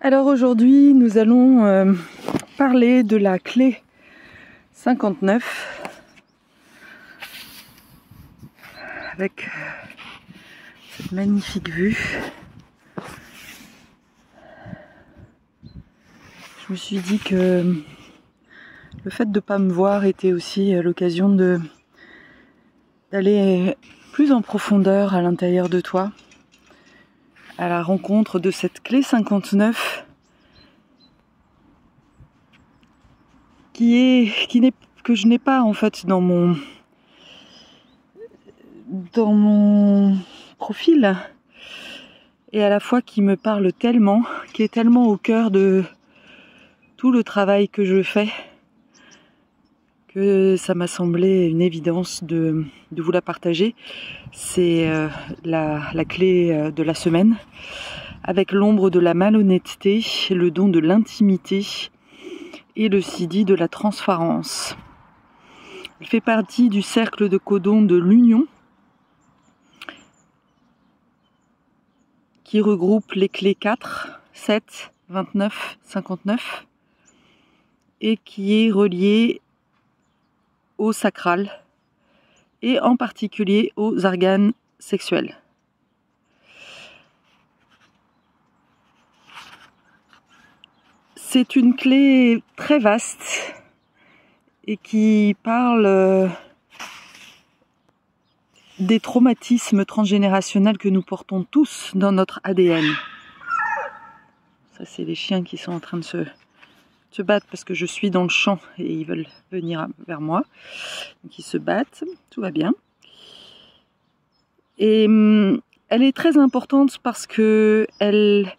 Alors aujourd'hui, nous allons parler de la clé 59 avec cette magnifique vue. Je me suis dit que le fait de ne pas me voir était aussi l'occasion d'aller plus en profondeur à l'intérieur de toi, à la rencontre de cette clé 59 que je n'ai pas en fait dans mon profil, et à la fois qui me parle tellement, qui est tellement au cœur de tout le travail que je fais, que ça m'a semblé une évidence de vous la partager. C'est la clé de la semaine, avec l'ombre de la malhonnêteté, le don de l'intimité et le sidi de la transparence. Elle fait partie du cercle de codon de l'union, qui regroupe les clés 4, 7, 29, 59, et qui est reliée au sacral, et en particulier aux organes sexuels. C'est une clé très vaste et qui parle des traumatismes transgénérationnels que nous portons tous dans notre ADN. Ça, c'est les chiens qui sont en train de se battre parce que je suis dans le champ et ils veulent venir vers moi. Donc ils se battent, tout va bien. Et elle est très importante parce que elle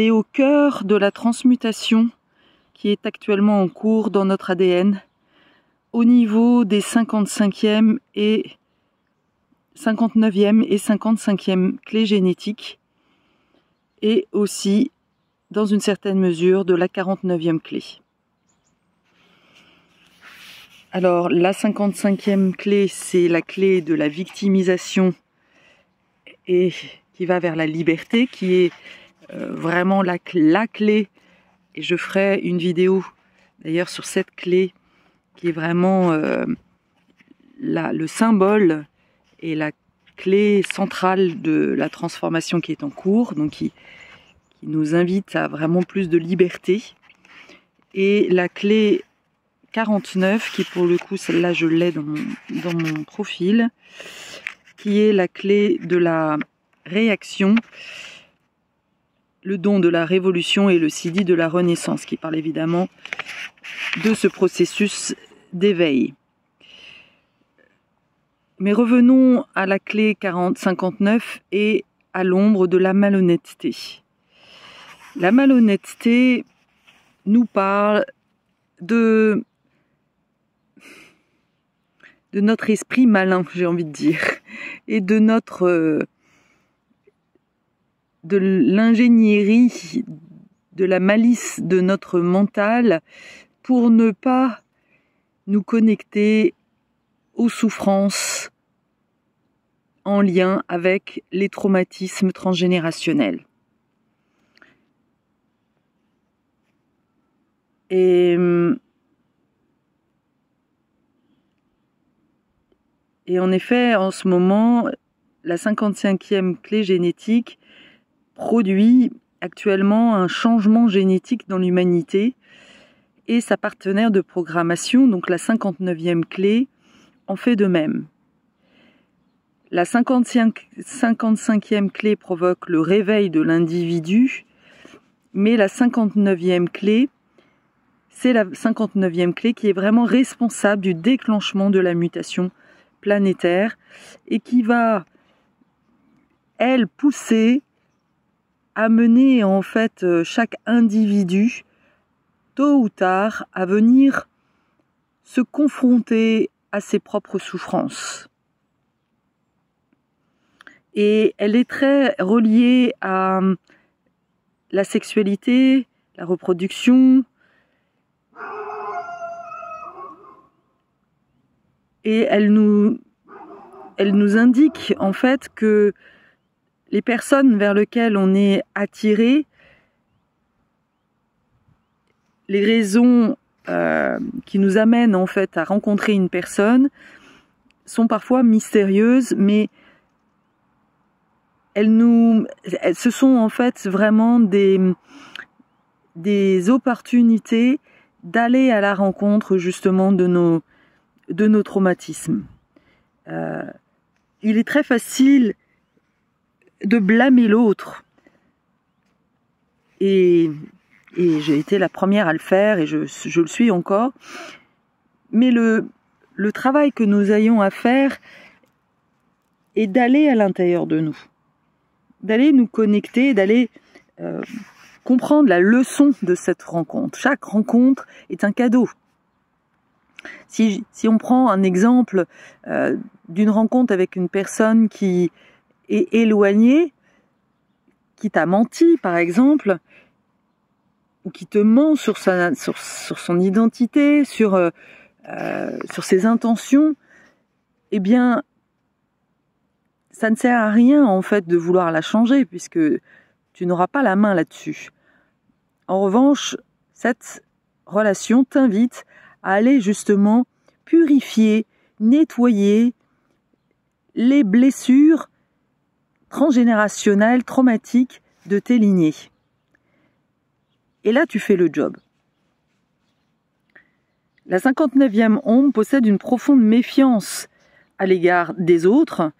est au cœur de la transmutation qui est actuellement en cours dans notre ADN au niveau des 55e et 59e et 55e clés génétiques, et aussi dans une certaine mesure de la 49e clé. Alors la 55e clé, c'est la clé de la victimisation et qui va vers la liberté, qui est vraiment la clé, et je ferai une vidéo d'ailleurs sur cette clé qui est vraiment le symbole et la clé centrale de la transformation qui est en cours, donc qui nous invite à vraiment plus de liberté. Et la clé 49, qui pour le coup, celle-là je l'ai dans mon profil, qui est la clé de la réaction, le don de la révolution et le sidi de la renaissance, qui parle évidemment de ce processus d'éveil. Mais revenons à la clé 59 et à l'ombre de la malhonnêteté. La malhonnêteté nous parle de notre esprit malin, j'ai envie de dire, et de l'ingénierie, de la malice de notre mental pour ne pas nous connecter aux souffrances en lien avec les traumatismes transgénérationnels. Et en effet, en ce moment, la 55e clé génétique produit actuellement un changement génétique dans l'humanité, et sa partenaire de programmation, donc la 59e clé, en fait de même. La 55e clé provoque le réveil de l'individu, mais la 59e clé, c'est la 59e clé qui est vraiment responsable du déclenchement de la mutation planétaire et qui va, elle, pousser à mener en fait chaque individu, tôt ou tard, à venir se confronter à ses propres souffrances. Et elle est très reliée à la sexualité, la reproduction, et elle nous indique en fait que les personnes vers lesquelles on est attiré les raisons qui nous amènent en fait à rencontrer une personne sont parfois mystérieuses, mais ce sont en fait vraiment des opportunités d'aller à la rencontre justement de nos traumatismes. Il est très facile de blâmer l'autre. Et j'ai été la première à le faire et je le suis encore. Mais le travail que nous ayons à faire est d'aller à l'intérieur de nous. D'aller nous connecter, d'aller comprendre la leçon de cette rencontre. Chaque rencontre est un cadeau. Si on prend un exemple d'une rencontre avec une personne qui est éloignée, qui t'a menti par exemple, ou qui te ment sur son identité, sur ses intentions, eh bien, ça ne sert à rien en fait de vouloir la changer puisque tu n'auras pas la main là-dessus. En revanche, cette relation t'invite à aller justement purifier, nettoyer les blessures transgénérationnelles, traumatiques de tes lignées. Et là, tu fais le job. La 59e ombre possède une profonde méfiance à l'égard des autres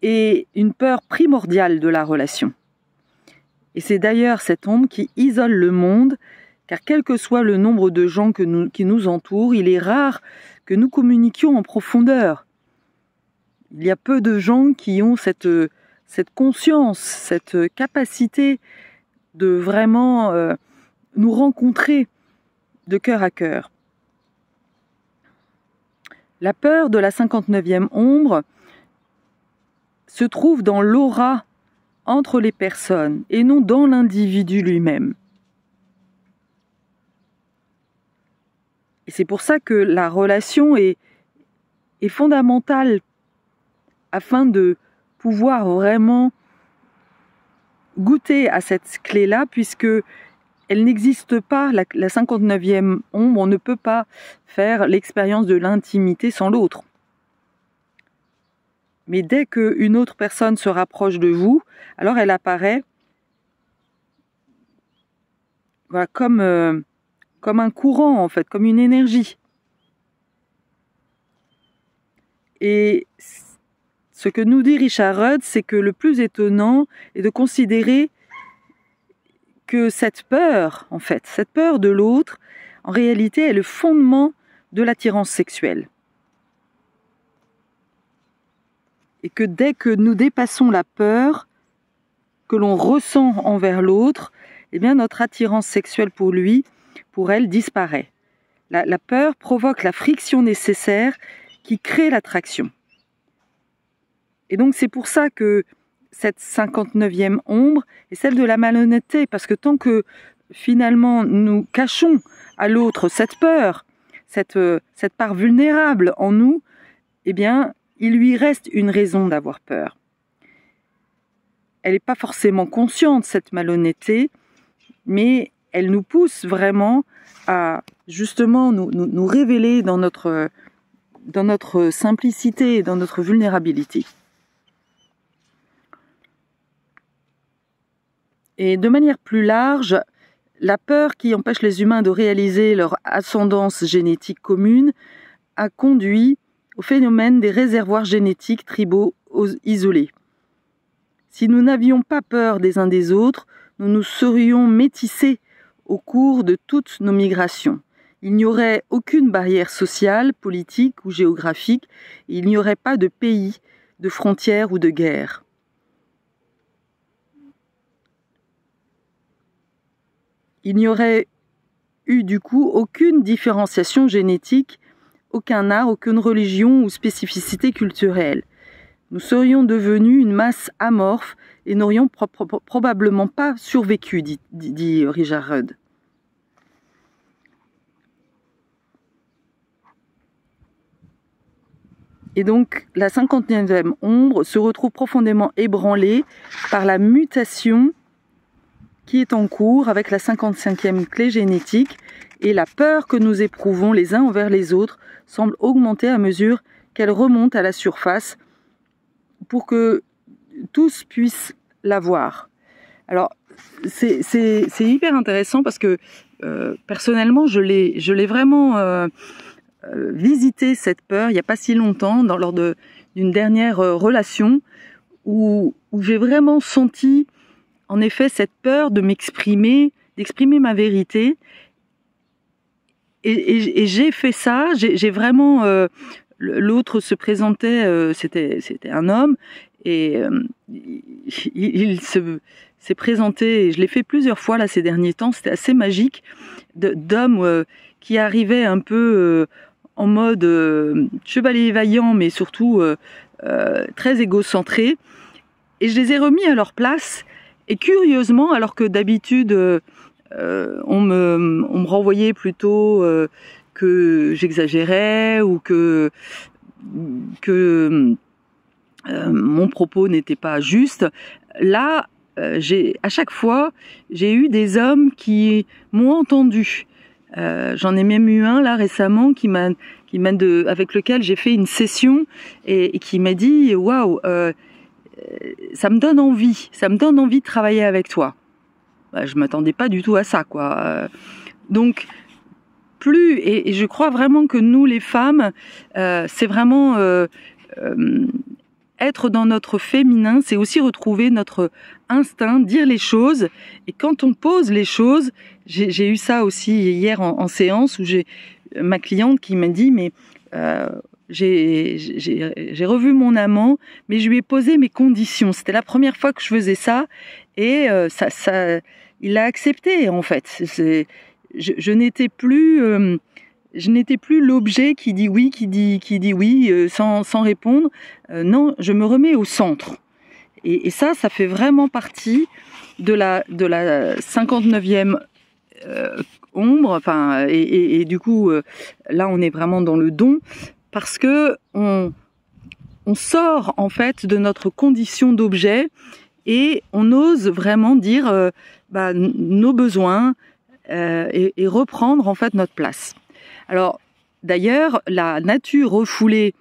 et une peur primordiale de la relation. Et c'est d'ailleurs cette ombre qui isole le monde, car quel que soit le nombre de gens qui nous entourent, il est rare que nous communiquions en profondeur. Il y a peu de gens qui ont cette conscience, cette capacité de vraiment nous rencontrer de cœur à cœur. La peur de la 59e ombre se trouve dans l'aura entre les personnes et non dans l'individu lui-même. Et c'est pour ça que la relation est fondamentale afin de pouvoir vraiment goûter à cette clé-là, puisque elle n'existe pas, la 59e ombre, on ne peut pas faire l'expérience de l'intimité sans l'autre. Mais dès qu'une autre personne se rapproche de vous, alors elle apparaît voilà, comme un courant, en fait, comme une énergie. Et ce que nous dit Richard Rudd, c'est que le plus étonnant est de considérer que cette peur, en fait, cette peur de l'autre, en réalité, est le fondement de l'attirance sexuelle. Et que dès que nous dépassons la peur que l'on ressent envers l'autre, eh bien notre attirance sexuelle pour elle, disparaît. La peur provoque la friction nécessaire qui crée l'attraction. Et donc c'est pour ça que cette 59e ombre est celle de la malhonnêteté, parce que tant que finalement nous cachons à l'autre cette peur, cette part vulnérable en nous, eh bien il lui reste une raison d'avoir peur. Elle n'est pas forcément consciente, cette malhonnêteté, mais elle nous pousse vraiment à justement nous révéler dans notre simplicité et dans notre vulnérabilité. Et de manière plus large, la peur qui empêche les humains de réaliser leur ascendance génétique commune a conduit au phénomène des réservoirs génétiques tribaux isolés. Si nous n'avions pas peur des uns des autres, nous nous serions métissés au cours de toutes nos migrations. Il n'y aurait aucune barrière sociale, politique ou géographique, et il n'y aurait pas de pays, de frontières ou de guerres. Il n'y aurait eu du coup aucune différenciation génétique, aucun art, aucune religion ou spécificité culturelle. Nous serions devenus une masse amorphe et n'aurions probablement pas survécu, dit Richard Rudd. Et donc, la 59e ombre se retrouve profondément ébranlée par la mutation qui est en cours avec la 55e clé génétique, et la peur que nous éprouvons les uns envers les autres semble augmenter à mesure qu'elle remonte à la surface pour que tous puissent la voir. Alors, c'est hyper intéressant parce que personnellement, je l'ai vraiment visité, cette peur, il n'y a pas si longtemps, lors d'une dernière relation, où j'ai vraiment senti, en effet, cette peur de d'exprimer ma vérité. Et j'ai fait ça, j'ai vraiment... l'autre se présentait, c'était un homme, et il s'est présenté, et je l'ai fait plusieurs fois là ces derniers temps, c'était assez magique, d'hommes qui arrivaient un peu en mode chevalier vaillant, mais surtout très égocentré, et je les ai remis à leur place, et curieusement, alors que d'habitude on me renvoyait plutôt que j'exagérais ou que mon propos n'était pas juste. Là, à chaque fois, j'ai eu des hommes qui m'ont entendu. J'en ai même eu un là récemment avec lequel j'ai fait une session et qui m'a dit waouh, ça me donne envie de travailler avec toi. Je m'attendais pas du tout à ça, quoi. Donc et je crois vraiment que nous les femmes, c'est vraiment être dans notre féminin, c'est aussi retrouver notre instinct, dire les choses, et quand on pose les choses, j'ai eu ça aussi hier en séance, où j'ai ma cliente qui m'a dit mais j'ai revu mon amant, mais je lui ai posé mes conditions, c'était la première fois que je faisais ça, et il l'a accepté en fait. Je n'étais plus l'objet qui dit oui, qui dit oui sans répondre. Non, je me remets au centre. Et ça fait vraiment partie de la 59e ombre. Enfin, et du coup, là, on est vraiment dans le don, parce que on sort en fait de notre condition d'objet et on ose vraiment dire nos besoins. Et reprendre en fait notre place. Alors d'ailleurs, la nature refoulée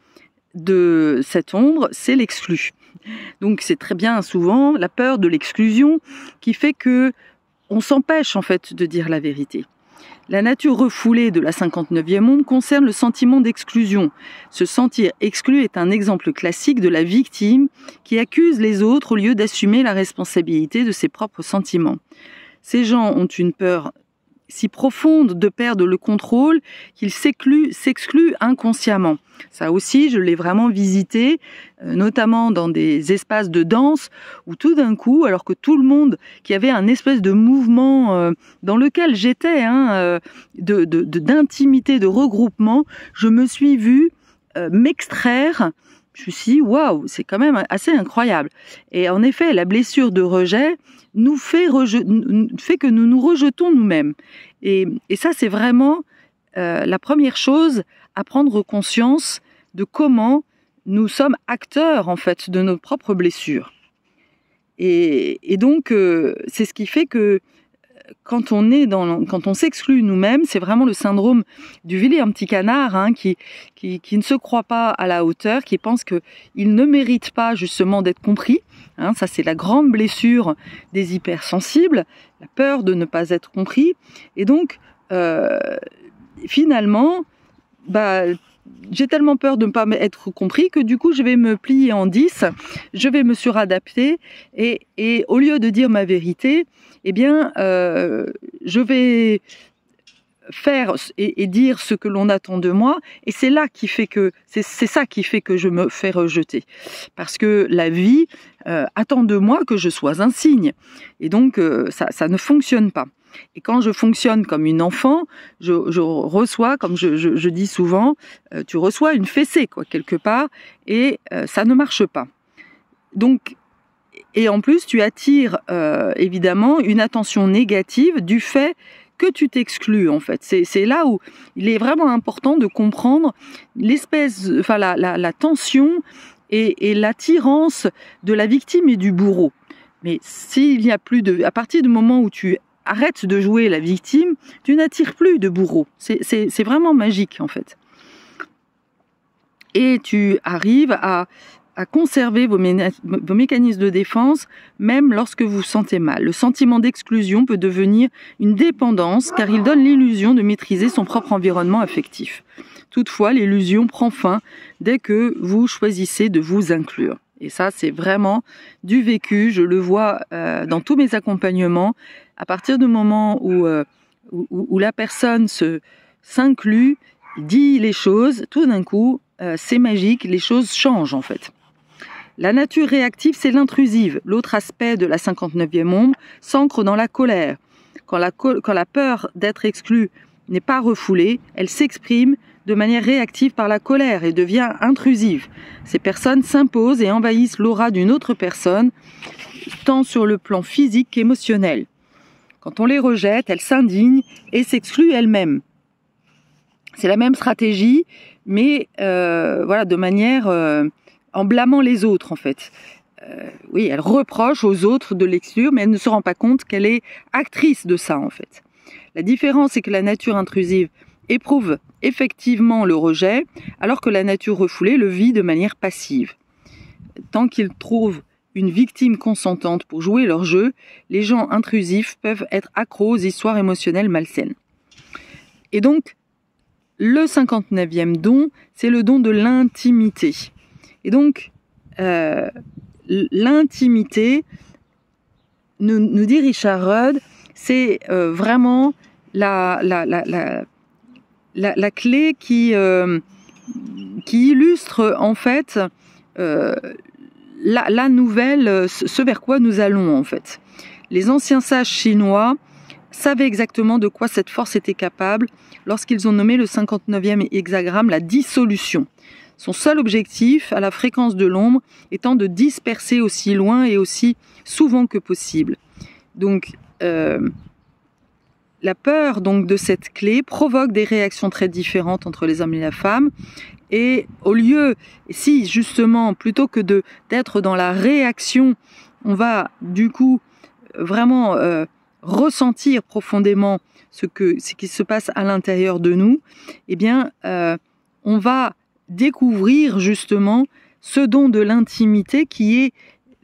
de cette ombre, c'est l'exclu. Donc c'est très bien souvent la peur de l'exclusion qui fait que on s'empêche en fait de dire la vérité. La nature refoulée de la 59e ombre concerne le sentiment d'exclusion. Se sentir exclu est un exemple classique de la victime qui accuse les autres au lieu d'assumer la responsabilité de ses propres sentiments. Ces gens ont une peur si profonde de perdre le contrôle qu'ils s'excluent inconsciemment. Ça aussi, je l'ai vraiment visité, notamment dans des espaces de danse où tout d'un coup, alors que tout le monde, qui avait un espèce de mouvement dans lequel j'étais, d'intimité, de regroupement, je me suis vue m'extraire. Je me suis dit, waouh, c'est quand même assez incroyable. Et en effet, la blessure de rejet nous fait que nous nous rejetons nous-mêmes. Et ça, c'est vraiment la première chose à prendre conscience de comment nous sommes acteurs, en fait, de nos propres blessures. Et donc, c'est ce qui fait que quand on s'exclut nous-mêmes, c'est vraiment le syndrome du vilain petit canard qui ne se croit pas à la hauteur, qui pense qu'il ne mérite pas justement d'être compris. Ça, c'est la grande blessure des hypersensibles, la peur de ne pas être compris. Et donc, finalement, j'ai tellement peur de ne pas être compris que du coup, je vais me plier en 10, je vais me suradapter et au lieu de dire ma vérité, eh bien, je vais faire et dire ce que l'on attend de moi, et c'est ça qui fait que je me fais rejeter, parce que la vie attend de moi que je sois un signe, et donc ça ne fonctionne pas. Et quand je fonctionne comme une enfant, je reçois, comme je dis souvent, tu reçois une fessée quelque part, et ça ne marche pas. Donc, et en plus, tu attires évidemment une attention négative du fait que tu t'exclus, en fait. C'est là où il est vraiment important de comprendre la tension et l'attirance de la victime et du bourreau. Mais s'il y a plus à partir du moment où tu arrêtes de jouer la victime, tu n'attires plus de bourreau. C'est vraiment magique en fait. Et tu arrives à conserver vos mécanismes de défense même lorsque vous vous sentez mal. Le sentiment d'exclusion peut devenir une dépendance car il donne l'illusion de maîtriser son propre environnement affectif. Toutefois, l'illusion prend fin dès que vous choisissez de vous inclure. Et ça, c'est vraiment du vécu. Je le vois dans tous mes accompagnements. À partir du moment où la personne s'inclut, dit les choses, tout d'un coup, c'est magique, les choses changent en fait. La nature réactive, c'est l'intrusive. L'autre aspect de la 59e ombre s'ancre dans la colère. Quand la peur d'être exclue n'est pas refoulée, elle s'exprime de manière réactive par la colère et devient intrusive. Ces personnes s'imposent et envahissent l'aura d'une autre personne, tant sur le plan physique qu'émotionnel. Quand on les rejette, elles s'indignent et s'excluent elles-mêmes. C'est la même stratégie, mais de manière en blâmant les autres en fait. Oui, elle reproche aux autres de l'exclure, mais elle ne se rend pas compte qu'elle est actrice de ça en fait. La différence, c'est que la nature intrusive éprouve effectivement le rejet, alors que la nature refoulée le vit de manière passive. Tant qu'ils trouvent une victime consentante pour jouer leur jeu, les gens intrusifs peuvent être accros aux histoires émotionnelles malsaines. Et donc, le 59e don, c'est le don de l'intimité. Et donc, l'intimité, nous dit Richard Rudd, c'est vraiment la clé qui illustre en fait la nouvelle, ce vers quoi nous allons en fait. Les anciens sages chinois savaient exactement de quoi cette force était capable lorsqu'ils ont nommé le 59e hexagramme la dissolution. Son seul objectif, à la fréquence de l'ombre, étant de disperser aussi loin et aussi souvent que possible. Donc, la peur donc de cette clé provoque des réactions très différentes entre les hommes et la femme. Et au lieu, si justement, plutôt que d'être dans la réaction, on va du coup vraiment ressentir profondément ce qui se passe à l'intérieur de nous, eh bien, on va découvrir justement ce don de l'intimité qui est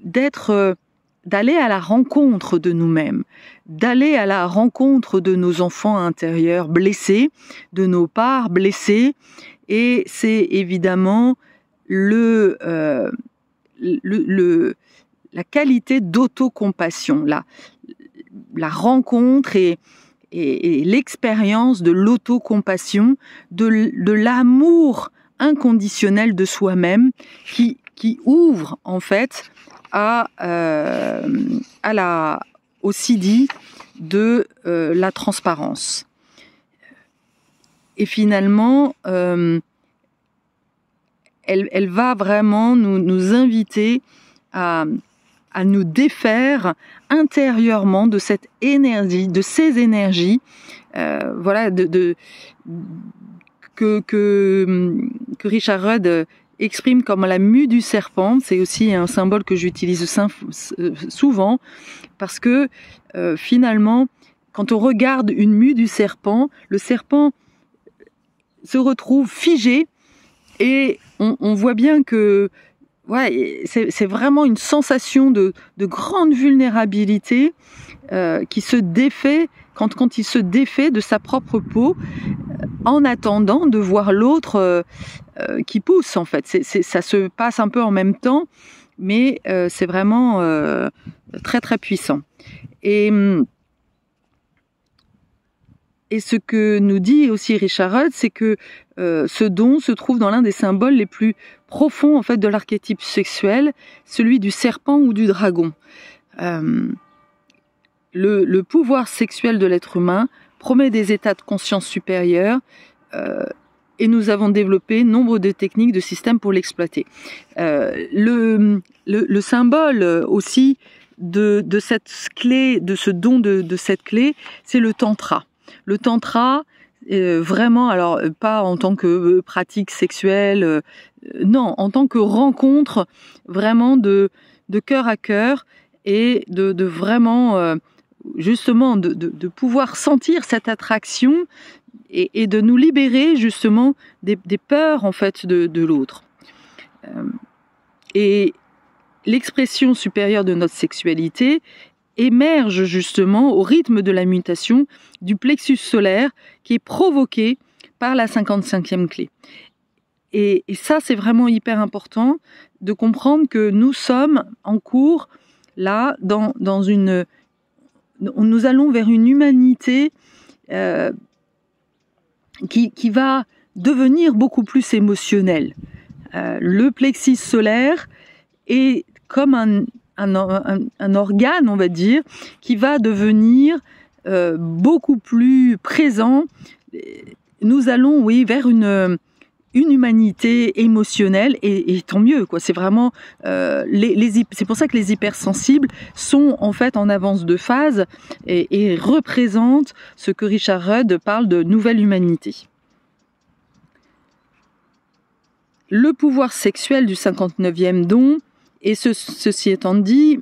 d'aller à la rencontre de nous-mêmes, d'aller à la rencontre de nos enfants intérieurs blessés, de nos parts blessées, et c'est évidemment la qualité d'autocompassion, la rencontre et l'expérience de l'autocompassion, de l'amour inconditionnel de soi-même qui ouvre en fait aussi dit de la transparence. Et finalement, elle va vraiment nous inviter à nous défaire intérieurement de cette énergie, de ces énergies, que Richard Rudd exprime comme la mue du serpent. C'est aussi un symbole que j'utilise souvent parce que finalement, quand on regarde une mue du serpent, le serpent se retrouve figé et on voit bien que c'est vraiment une sensation de grande vulnérabilité qui se défait quand il se défait de sa propre peau en attendant de voir l'autre qui pousse en fait. Ça se passe un peu en même temps, mais c'est vraiment très très puissant. Et ce que nous dit aussi Richard Rudd, c'est que ce don se trouve dans l'un des symboles les plus profonds en fait de l'archétype sexuel, celui du serpent ou du dragon. Le pouvoir sexuel de l'être humain promet des états de conscience supérieurs et nous avons développé nombre de techniques, de systèmes pour l'exploiter. Le symbole aussi de cette clé, de ce don de cette clé, c'est le tantra. Le tantra, vraiment, alors pas en tant que pratique sexuelle, non, en tant que rencontre vraiment de cœur à cœur, et de vraiment justement de pouvoir sentir cette attraction et de nous libérer justement des peurs en fait de l'autre. Et l'expression supérieure de notre sexualité émerge justement au rythme de la mutation du plexus solaire qui est provoqué par la 55e clé. Et ça, c'est vraiment hyper important de comprendre que nous sommes en cours là dans une... Nous allons vers une humanité qui va devenir beaucoup plus émotionnelle. Le plexus solaire est comme un organe, on va dire, qui va devenir beaucoup plus présent. Nous allons, oui, vers une humanité émotionnelle et tant mieux, quoi. C'est vraiment c'est pour ça que les hypersensibles sont en fait en avance de phase et représentent ce que Richard Rudd parle de nouvelle humanité. Le pouvoir sexuel du 59e don est ceci étant dit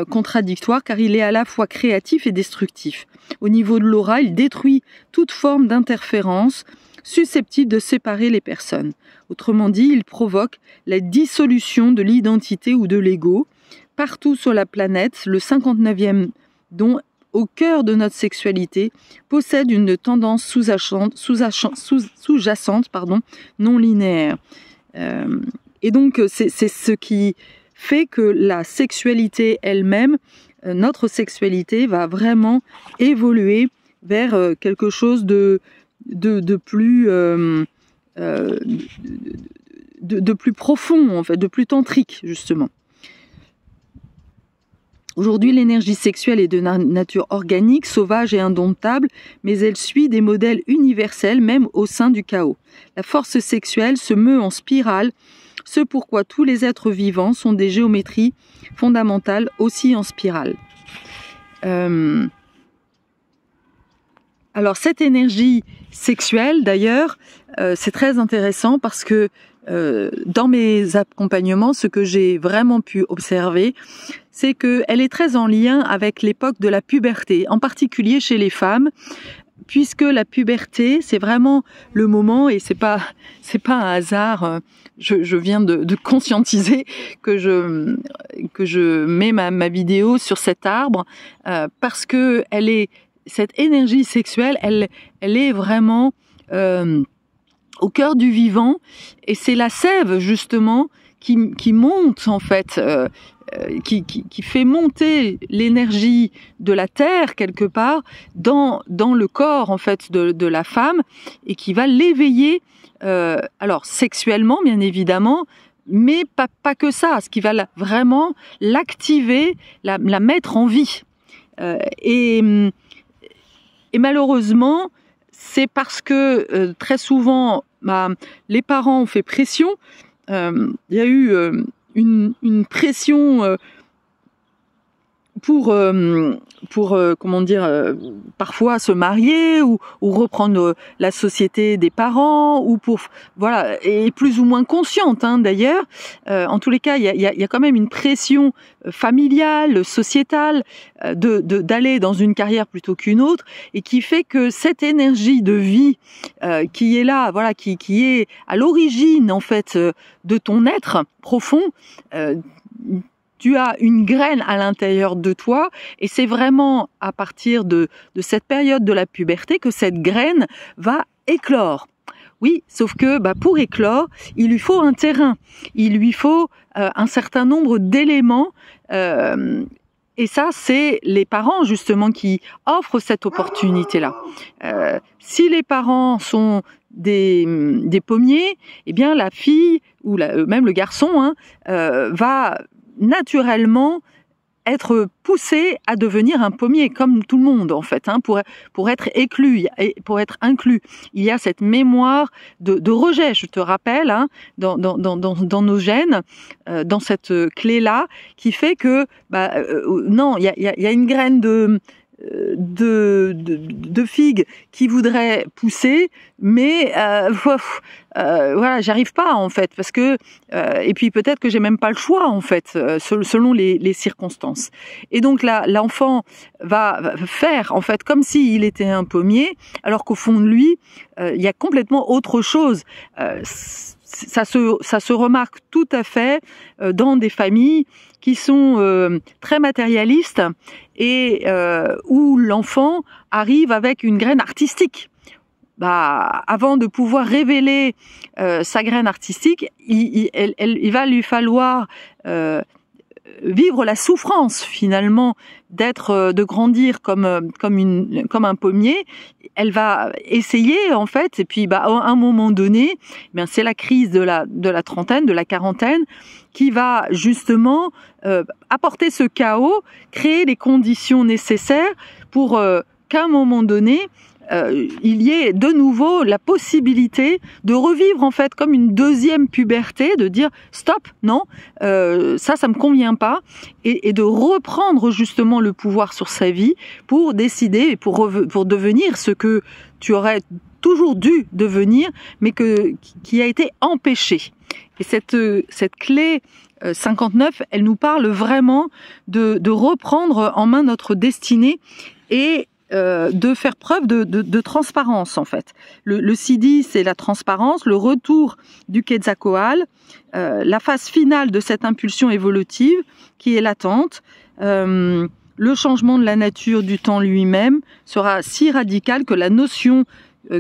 contradictoire car il est à la fois créatif et destructif. Au niveau de l'aura, il détruit toute forme d'interférence susceptible de séparer les personnes. Autrement dit, il provoque la dissolution de l'identité ou de l'ego. Partout sur la planète, le 59e don, au cœur de notre sexualité, possède une tendance sous-jacente non linéaire. Et donc, c'est ce qui fait que la sexualité elle-même, notre sexualité, va vraiment évoluer vers quelque chose de plus profond, en fait, de plus tantrique, justement. Aujourd'hui, l'énergie sexuelle est de nature organique, sauvage et indomptable, mais elle suit des modèles universels, même au sein du chaos. La force sexuelle se meut en spirale, ce pourquoi tous les êtres vivants sont des géométries fondamentales aussi en spirale. Alors cette énergie sexuelle, d'ailleurs, c'est très intéressant parce que dans mes accompagnements, ce que j'ai vraiment pu observer, c'est qu'elle est très en lien avec l'époque de la puberté, en particulier chez les femmes, puisque la puberté, c'est vraiment le moment, et c'est pas un hasard. Je viens de conscientiser que je mets ma vidéo sur cet arbre parce que cette énergie sexuelle, elle est vraiment au cœur du vivant, et c'est la sève justement qui monte en fait, qui fait monter l'énergie de la terre quelque part dans le corps en fait de la femme, et qui va l'éveiller, alors sexuellement bien évidemment, mais pas que ça, ce qui va vraiment l'activer, la mettre en vie. Et malheureusement, c'est parce que très souvent les parents ont fait pression. Il y a eu une pression pour comment dire, parfois se marier ou reprendre la société des parents, ou pour voilà, et plus ou moins consciente d'ailleurs. En tous les cas, il y a quand même une pression familiale, sociétale, d'aller dans une carrière plutôt qu'une autre, et qui fait que cette énergie de vie qui est là, voilà, qui est à l'origine en fait de ton être profond, tu as une graine à l'intérieur de toi, et c'est vraiment à partir de cette période de la puberté que cette graine va éclore. Oui, sauf que pour éclore, il lui faut un terrain, il lui faut un certain nombre d'éléments, et ça, c'est les parents justement qui offrent cette opportunité-là. Si les parents sont des pommiers, eh bien la fille ou même le garçon va naturellement être poussé à devenir un pommier, comme tout le monde en fait, pour être inclus. Il y a cette mémoire de rejet, je te rappelle, dans nos gènes, dans cette clé-là, qui fait que non, il y a une graine de figues qui voudraient pousser, mais voilà, j'arrive pas en fait, parce que et puis peut-être que j'ai même pas le choix en fait, selon les circonstances. Et donc là, l'enfant va faire en fait comme s'il était un pommier, alors qu'au fond de lui, il y a complètement autre chose. Ça se remarque tout à fait dans des familles qui sont très matérialistes et où l'enfant arrive avec une graine artistique. Avant de pouvoir révéler sa graine artistique, il va lui falloir vivre la souffrance finalement de grandir comme un pommier. Elle va essayer en fait, et puis à un moment donné, c'est la crise de la trentaine, de la quarantaine, qui va justement apporter ce chaos, créer les conditions nécessaires pour qu'à un moment donné, il y ait de nouveau la possibilité de revivre en fait comme une deuxième puberté, de dire stop, non, ça me convient pas, et de reprendre justement le pouvoir sur sa vie pour décider, pour devenir ce que tu aurais toujours dû devenir, mais qui a été empêché. Et cette clé 59, elle nous parle vraiment de reprendre en main notre destinée et de faire preuve de transparence en fait. Le Sidi, c'est la transparence, le retour du Quetzalcoatl, la phase finale de cette impulsion évolutive qui est latente. Le changement de la nature du temps lui-même sera si radical que la notion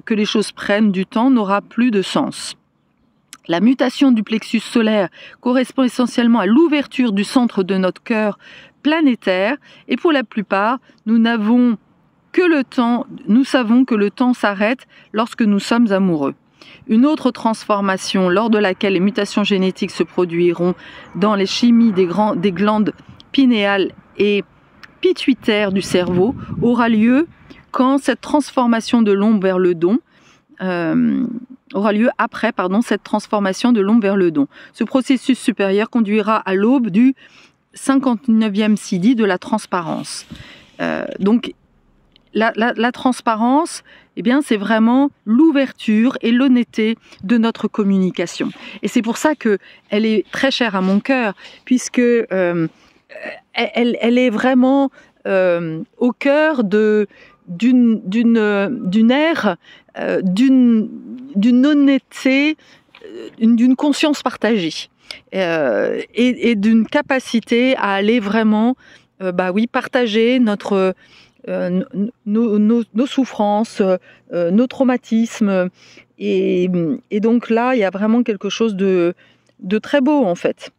que les choses prennent du temps n'aura plus de sens. La mutation du plexus solaire correspond essentiellement à l'ouverture du centre de notre cœur planétaire, et pour la plupart, nous savons que le temps s'arrête lorsque nous sommes amoureux. Une autre transformation lors de laquelle les mutations génétiques se produiront dans les chimies des glandes pinéales et pituitaires du cerveau aura lieu quand cette transformation de l'ombre vers le don cette transformation de l'ombre vers le don. Ce processus supérieur conduira à l'aube du 59e Sidi de la transparence. Donc, la transparence, c'est vraiment l'ouverture et l'honnêteté de notre communication. Et c'est pour ça que elle est très chère à mon cœur, puisque elle est vraiment au cœur d'une ère, d'une honnêteté, d'une conscience partagée et d'une capacité à aller vraiment, partager nos souffrances, nos traumatismes, et donc là il y a vraiment quelque chose de très beau en fait.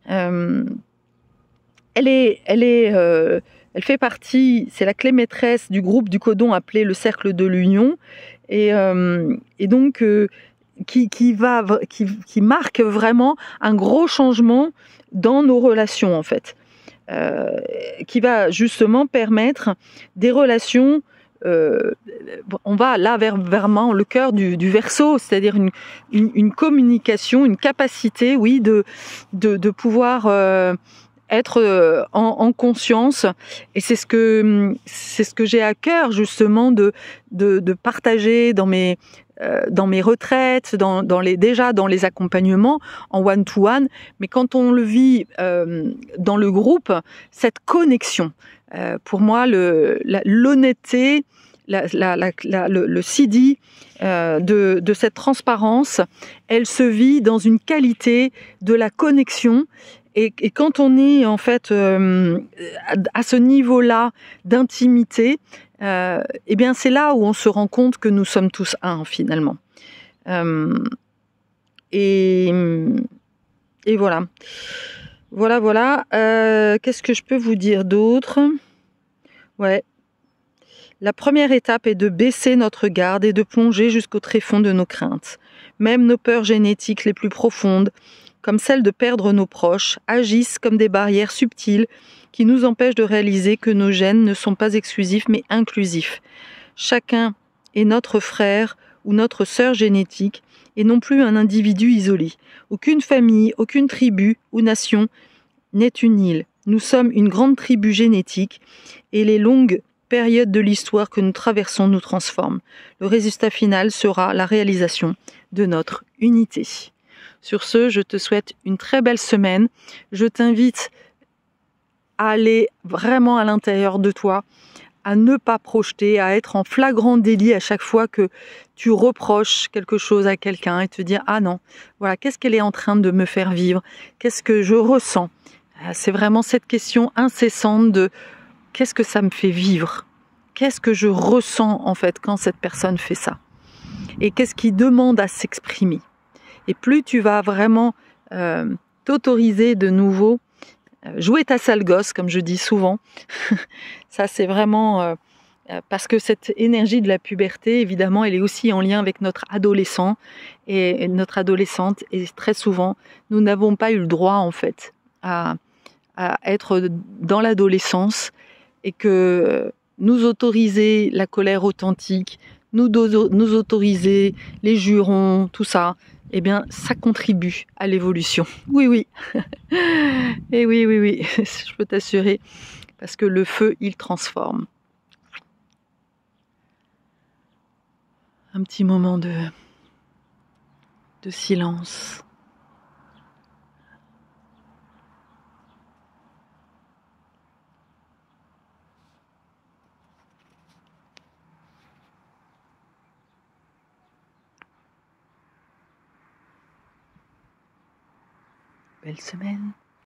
Elle fait partie, c'est la clé maîtresse du groupe du codon appelé le cercle de l'union, et donc qui marque vraiment un gros changement dans nos relations en fait. Qui va justement permettre des relations, on va là vers le cœur du Verseau, c'est-à-dire une communication, une capacité, oui, de pouvoir être en conscience. Et c'est ce que j'ai à cœur justement de partager dans mes retraites, dans les accompagnements en one-to-one, mais quand on le vit dans le groupe, cette connexion, pour moi, l'honnêteté, le Sidi de cette transparence, elle se vit dans une qualité de la connexion. Et quand on est en fait à ce niveau-là d'intimité, c'est là où on se rend compte que nous sommes tous un finalement. Et voilà. Qu'est-ce que je peux vous dire d'autre ? Ouais. La première étape est de baisser notre garde et de plonger jusqu'au tréfonds de nos craintes. Même nos peurs génétiques les plus profondes, comme celle de perdre nos proches, agissent comme des barrières subtiles qui nous empêchent de réaliser que nos gènes ne sont pas exclusifs mais inclusifs. Chacun est notre frère ou notre sœur génétique et non plus un individu isolé. Aucune famille, aucune tribu ou nation n'est une île. Nous sommes une grande tribu génétique et les longues période de l'histoire que nous traversons nous transforme. Le résultat final sera la réalisation de notre unité. Sur ce, je te souhaite une très belle semaine. Je t'invite à aller vraiment à l'intérieur de toi, à ne pas projeter, à être en flagrant délit à chaque fois que tu reproches quelque chose à quelqu'un et te dire « Ah non, voilà, qu'est-ce qu'elle est en train de me faire vivre? Qu'est-ce que je ressens ?» C'est vraiment cette question incessante de « Qu'est-ce que ça me fait vivre? Qu'est-ce que je ressens en fait quand cette personne fait ça? Et qu'est-ce qui demande à s'exprimer ?» Et plus tu vas vraiment t'autoriser de nouveau, jouer ta sale gosse, comme je dis souvent, ça c'est vraiment parce que cette énergie de la puberté, évidemment, elle est aussi en lien avec notre adolescent et notre adolescente. Et très souvent, nous n'avons pas eu le droit en fait à être dans l'adolescence et que nous autoriser la colère authentique, nous autoriser les jurons, tout ça, eh bien, ça contribue à l'évolution. Oui, oui. Et oui, oui, oui, je peux t'assurer, parce que le feu, il transforme. Un petit moment de silence. Belle semaine.